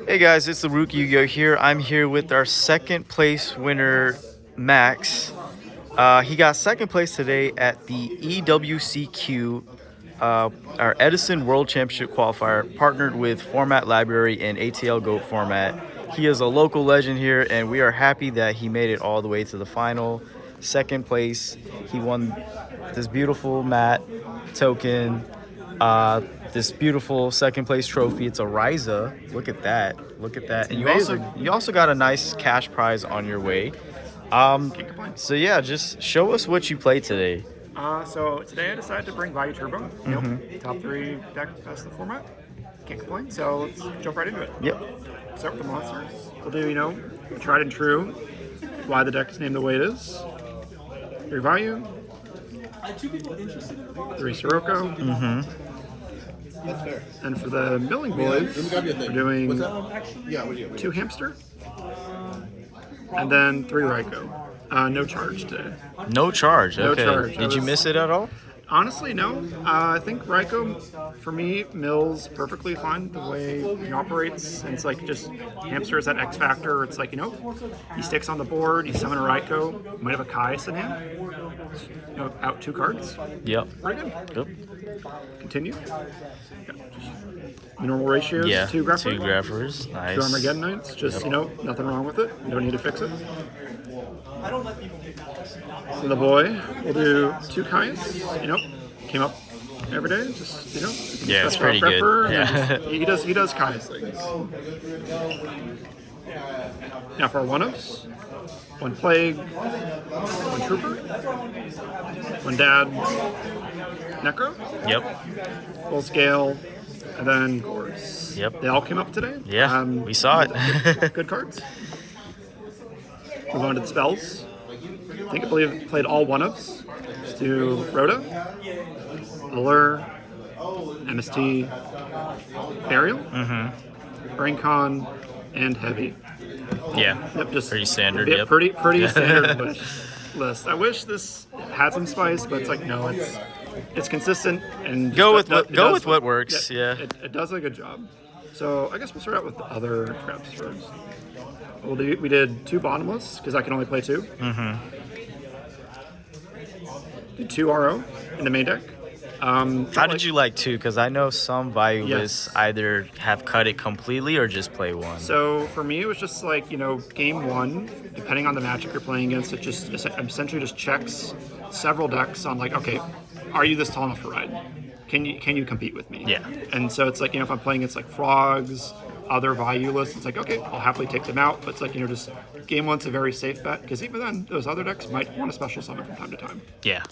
Hey guys, it's TheRookYGO here. I'm here with our second place winner, Max. He got second place today at the EWCQ, our Edison World Championship qualifier, partnered with Format Library and ATLGOAT Format. He is a local legend here, and we are happy that he made it all the way to the final. Second place, he won this beautiful mat token, this beautiful second place trophy. It's a Ryza. Look at that. Look at that. And you also got a nice cash prize on your way. So yeah, just show us what you played today. So today I decided to bring VAYU Turbo. Top 3 deck best of the format. Can't complain. So let's jump right into it. Yep. Start with the monsters. We'll do, tried and true. Why the deck is named the way it is. 3 VAYU. 3 Sirocco. That's fair. And for the milling boys, we're doing 2 Hamster. And then 3 Ryko. No charge today. No charge. No Okay. charge. Did you miss it at all? Honestly, no. I think Ryko, for me, mills perfectly fine the way he operates. And it's like just Hamster is that X factor. It's like, he sticks on the board, you summon a Ryko, might have a Caius in hand. Out 2 cards. Yep. Pretty good. Yep. Continue. Normal ratios, Yeah. 2 Grappers. 2 Grappers. Nice. 2 Armageddon Knights. Just, nothing wrong with it. You don't need to fix it. For the boy, we'll do 2 Caius. Came up every day. Just, Yeah, it's pretty good. Yeah. He does Caius things. Now for our one-ups, 1 Plague, 1 Trooper, 1 Dad, Necro. Yep. Full scale, and then Gores. Yep. They all came up today. Yeah, we saw it. Good cards. Move on to the spells. I believe played all one-ups. Let's do Rhoda, Allure, MST, Burial, Braincon, and Heavy. Yeah. Yep, just pretty standard. Yep. Yep. Pretty standard list. I wish this had some spice, but it's like no, it's consistent and Go with what works. Yeah. It does a good job. So I guess we'll start out with the other traps first. We did 2 bottomless because I can only play 2. Did 2 RO in the main deck. How did you like 2? Because I know some VAYU lists either have cut it completely or just play 1. So for me, it was just like, game 1, depending on the matchup you're playing against, it just essentially just checks several decks on like, okay, are you this tall enough to ride? Can you compete with me? Yeah. And so it's like, if I'm playing against like Frogs, other VAYU lists, it's like, okay, I'll happily take them out. But it's like, just game 1's a very safe bet because even then, those other decks might want a special summon from time to time. Yeah.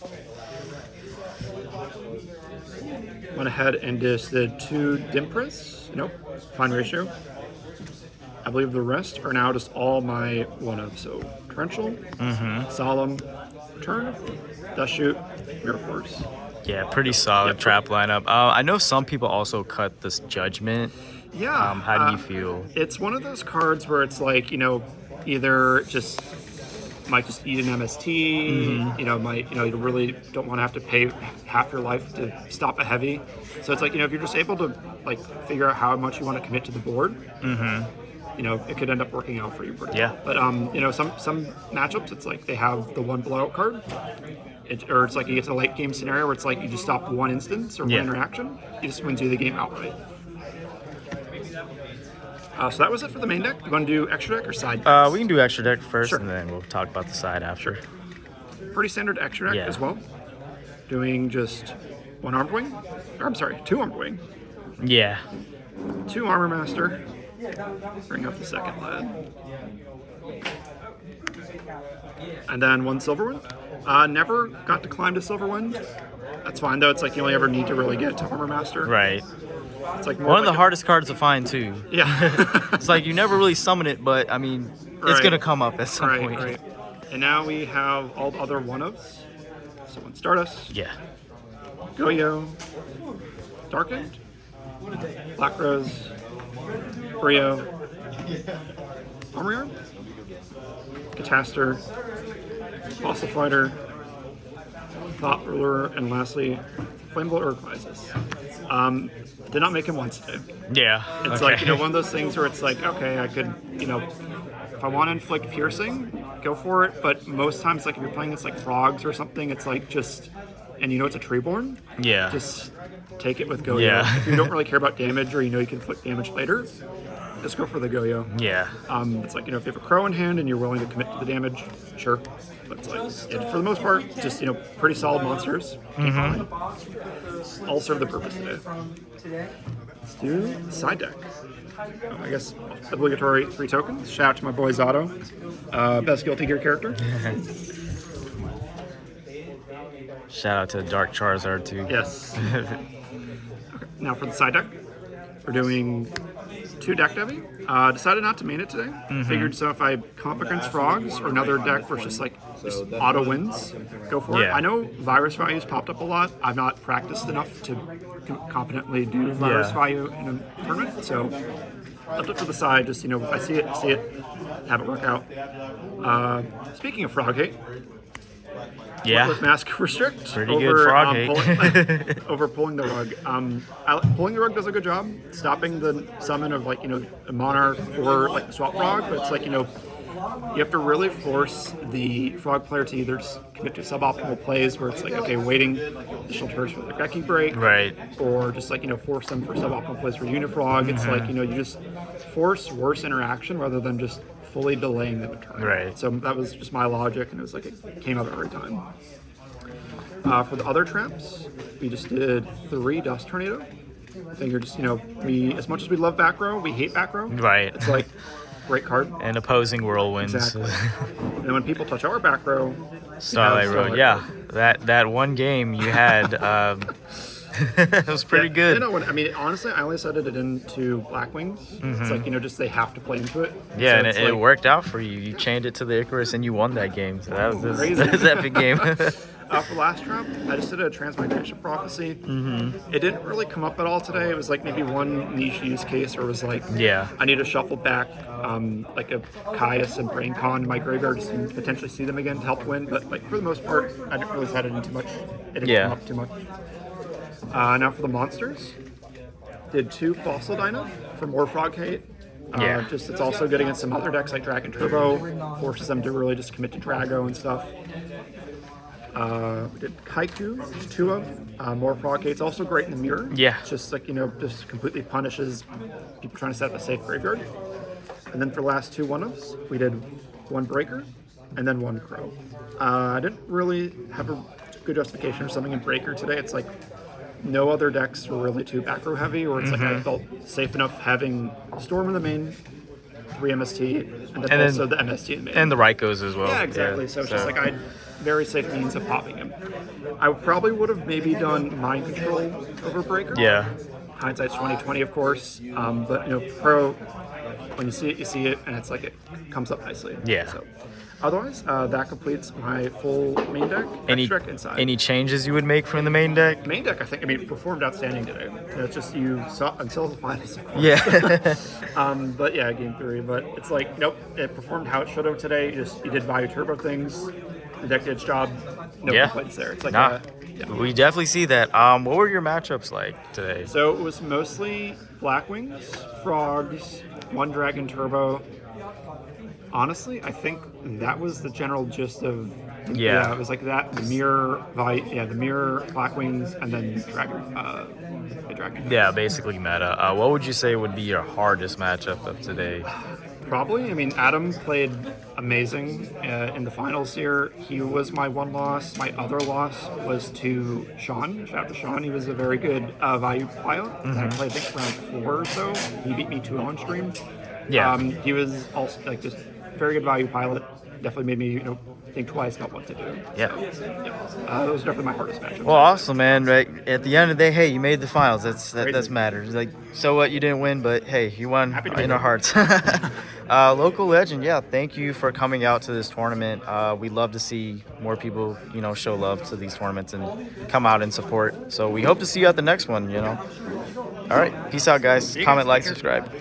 Went ahead and just did 2 Dimpris. Fine ratio. I believe the rest are now just all my one-ups. So Torrential, Solemn, Return, Dust Shoot, Mirror Force. Yeah, pretty solid trap lineup. I know some people also cut this Judgment. Yeah. How do you feel? It's one of those cards where it's like, either just might just eat an MST, you really don't want to have to pay half your life to stop a heavy. So it's like, if you're just able to like figure out how much you want to commit to the board, it could end up working out for you pretty well. But some matchups, it's like they have the 1 blowout card. Or it's like you get to a late game scenario where it's like you just stop 1 instance or 1 interaction, it just wins you the game outright. So that was it for the main deck. You want to do extra deck or side decks? We can do extra deck first, and then we'll talk about the side after. Pretty standard extra deck as well. Doing just 1 Armed Wing. Or, I'm sorry, 2 Armed Wing. Yeah. 2 Armor Master. Bring up the second lad. And then 1 Silverwind. Never got to climb to Silverwind. That's fine, though. It's like you only ever need to really get to Armor Master. Right. It's like one of the hardest cards to find too. Yeah. It's like you never really summon it, but I mean, it's gonna come up at some point. Right. And now we have all the other one-ups. So 1 Stardust. Yeah. Goyo. Darkened. Black Rose. Brio. Armor Yard. Cataster. Fossil Fighter. Thought Ruler, and lastly, flammable Urquizes. Did not make him once today. Yeah. It's okay. like, you know, one of those things where it's like, okay, I could, you know, if I want to inflict piercing, go for it. But most times, like if you're playing against like frogs or something, it's like just, and you know it's a treeborn, Yeah. just take it with Goyo. Yeah. If you don't really care about damage or you know you can inflict damage later, just go for the Goyo. Yeah. It's like, you know, if you have a crow in hand and you're willing to commit to the damage, sure. But it's like, yeah, for the most part, just, you know, pretty solid monsters. All serve the purpose today. Let's do side deck. I guess obligatory 3 tokens. Shout out to my boy Zato, best Guilty Gear character. Shout out to Dark Charizard too. Yes. Okay, now for the side deck, we're doing 2 deck heavy. Decided not to main it today. Figured so if I come up against frogs or another deck where it's just like just auto wins, go for it. Yeah. I know virus values popped up a lot. I've not practiced enough to competently do virus value in a tournament, so left it to the side. Just, you know, if I see it, have it work out. Speaking of frog hate. Yeah. With mask restrict Pretty over, good frog hate. over pulling the rug. Pulling the rug does a good job stopping the summon of, like, you know, a monarch or like swap frog, but it's like, you know, you have to really force the frog player to either commit to suboptimal plays where it's like, okay, waiting additional turns for the Geki break, Right. or just like, you know, force them for suboptimal plays for Unifrog. It's like, you know, you just force worse interaction rather than just fully delaying them a turn. Right. So that was just my logic, and it was like it came up every time. For the other traps, we just did 3 Dust Tornado. I figured just, you know, we, as much as we love back row, we hate back row. Right. It's like, great card. And opposing whirlwinds. Exactly. And then when people touch our back row, Starlight Road. Yeah. That one game you had, it was pretty good. You know, I mean, honestly, I only set it into Black Wings. It's like, you know, just they have to play into it. Yeah, So and it's it like, worked out for you. You chained it to the Icarus and you won that game. So that was Crazy. that was an epic game. For last trap, I just did a Transmigration Prophecy. It didn't really come up at all today. It was like maybe one niche use case where it was like, Yeah. I need to shuffle back like a Caius and Brain Con in my graveyard to potentially see them again to help win. But like for the most part, I didn't really set it in too much. It didn't come up too much. Now for the monsters, did 2 Fossil Dino for more frog hate. Just it's also good against some other decks like Dragon Turbo, forces them to really just commit to Drago and stuff. We did Kaiku, 2 of more frog hate. It's also great in the mirror. Yeah. It's just like, you know, just completely punishes people trying to set up a safe graveyard. And then for the last 2 one-ofs, we did 1 Breaker and then 1 Crow. I didn't really have a good justification for something in Breaker today. It's like no other decks were really too back row heavy, or it's like I felt safe enough having Storm in the main, 3 MST, and then also the MST in main. And the Raikos as well. Yeah, exactly. So it's just like I had very safe means of popping him. I probably would have maybe done Mind Control over Breaker. Yeah. Hindsight's 20/20, of course. But, you know, Pro, when you see it, and it's like it comes up nicely. Yeah. So otherwise, that completes my full main deck. Extra deck inside. Any changes you would make from the main deck? Main deck, I think, performed outstanding today. You know, it's just you saw until the finals, of course. Yeah. But yeah, game 3. But it's like, nope, it performed how it should have today. You did VAYU Turbo things. The deck did its job. No complaints there. It's like we definitely see that. What were your matchups like today? So it was mostly Black Wings, Frogs, 1 Dragon Turbo. Honestly, I think that was the general gist of. Yeah, it was like that. The mirror, the mirror, Black Wings, and then Dragon. Yeah, basically meta. What would you say would be your hardest matchup of today? Probably. I mean, Adam played amazing in the finals here. He was my 1 loss. My other loss was to Sean. Shout out to Sean. He was a very good VAYU pilot. I played, I think, round 4 or so. He beat me 2 on stream. Yeah. He was also like just very good VAYU pilot. Definitely made me, you know, think twice about what to do. Yeah. That was definitely my hardest matchup. Well, awesome, man. Right at the end of the day, hey, you made the finals. That matters. Like, so what? You didn't win, but hey, you won in our hearts. Local legend, yeah. Thank you for coming out to this tournament. We love to see more people, you know, show love to these tournaments and come out and support. So we hope to see you at the next one. You know. All right, peace out, guys. Comment, like, subscribe.